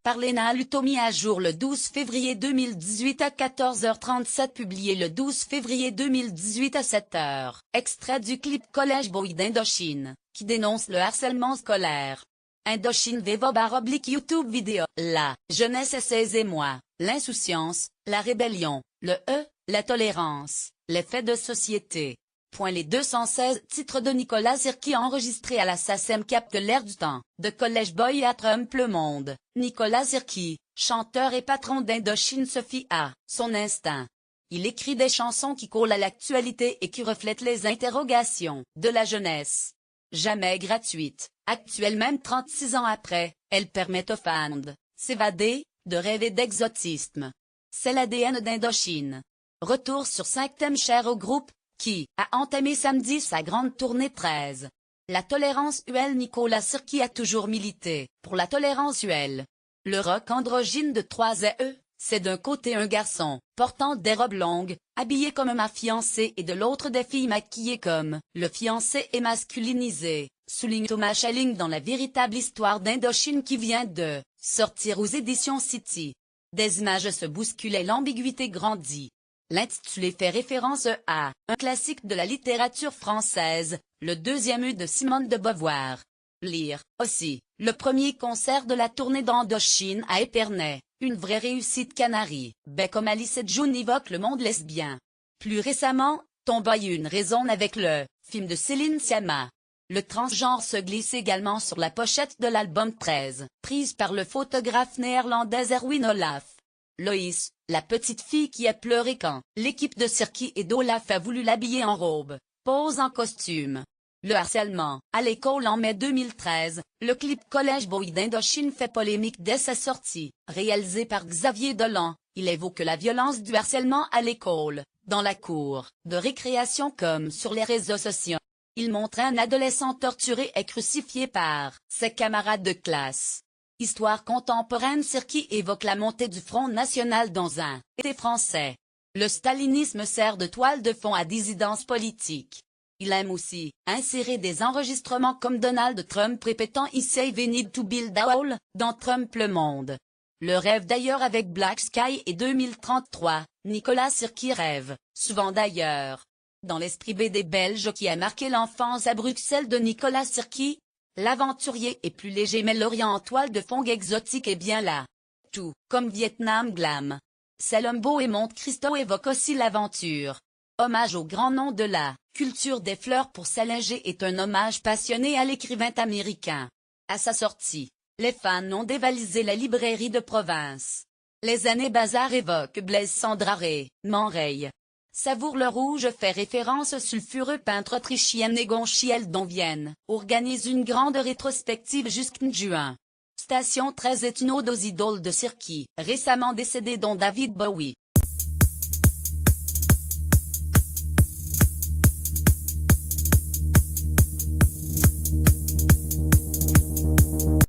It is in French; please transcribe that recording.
par Léna Luto, mis à jour le 12 février 2018 à 14h37, publié le 12 février 2018 à 7h. Extrait du clip Collège Boy d'Indochine, qui dénonce le harcèlement scolaire. Indochine /YouTube vidéo. La jeunesse et ses émois, l'insouciance, la rébellion, la tolérance, les faits de société. Les 216 titres de Nicolas Sirki enregistrés à la SACEM captent l'air du temps. De Collège Boy à Trump le monde, Nicolas Sirki, chanteur et patron d'Indochine, se fie à son instinct. Il écrit des chansons qui collent à l'actualité et qui reflètent les interrogations de la jeunesse. Jamais gratuite, actuelle même 36 ans après, elle permet aux fans de s'évader, de rêver d'exotisme. C'est l'ADN d'Indochine. Retour sur 5 thèmes chers au groupe, qui a entamé samedi sa grande tournée 13. La tolérance UL. Nicolas Sirki a toujours milité pour la tolérance UL. Le rock androgyne de 3E, c'est d'un côté un garçon, portant des robes longues, habillé comme ma fiancée, et de l'autre des filles maquillées comme le fiancé et masculinisé, souligne Thomas Schelling dans La véritable histoire d'Indochine qui vient de sortir aux éditions City. Des images se bousculent et l'ambiguïté grandit. L'intitulé fait référence à un classique de la littérature française, le deuxième de Simone de Beauvoir. Lire, aussi, le premier concert de la tournée d'Indochine à Épernay, une vraie réussite canarie. Comme Alice et June évoque le monde lesbien. Plus récemment, Tomboy une raison avec le film de Céline Sciamma. Le transgenre se glisse également sur la pochette de l'album 13, prise par le photographe néerlandais Erwin Olaf. Loïs, la petite fille qui a pleuré quand l'équipe de Sirki et d'Olaf a voulu l'habiller en robe, pose en costume. Le harcèlement à l'école. En mai 2013, le clip Collège Boy d'Indochine fait polémique dès sa sortie. Réalisé par Xavier Dolan, il évoque la violence du harcèlement à l'école, dans la cour de récréation comme sur les réseaux sociaux. Il montre un adolescent torturé et crucifié par ses camarades de classe. Histoire contemporaine. Sirki évoque la montée du Front National dans un été français. Le stalinisme sert de toile de fond à dissidence politique. Il aime aussi insérer des enregistrements comme Donald Trump répétant « I say we need to build a wall » dans Trump le monde. Le rêve d'ailleurs avec Black Sky et 2033, Nicolas Sirki rêve, souvent d'ailleurs. Dans l'esprit BD belge qui a marqué l'enfance à Bruxelles de Nicolas Sirki, l'aventurier est plus léger mais l'Orient en toile de fond exotique est bien là. Tout, comme Vietnam Glam. Salombo et Monte Cristo évoquent aussi l'aventure. Hommage au grand nom de la culture des fleurs pour Salinger est un hommage passionné à l'écrivain américain. À sa sortie, les fans ont dévalisé la librairie de province. Les années bazar évoquent Blaise Cendrare, Manreille. Savoure le rouge fait référence au sulfureux peintre autrichien Egon Schiele dont Vienne organise une grande rétrospective jusqu'en juin. Station 13 est une ode aux idoles de Sirki, récemment décédés dont David Bowie.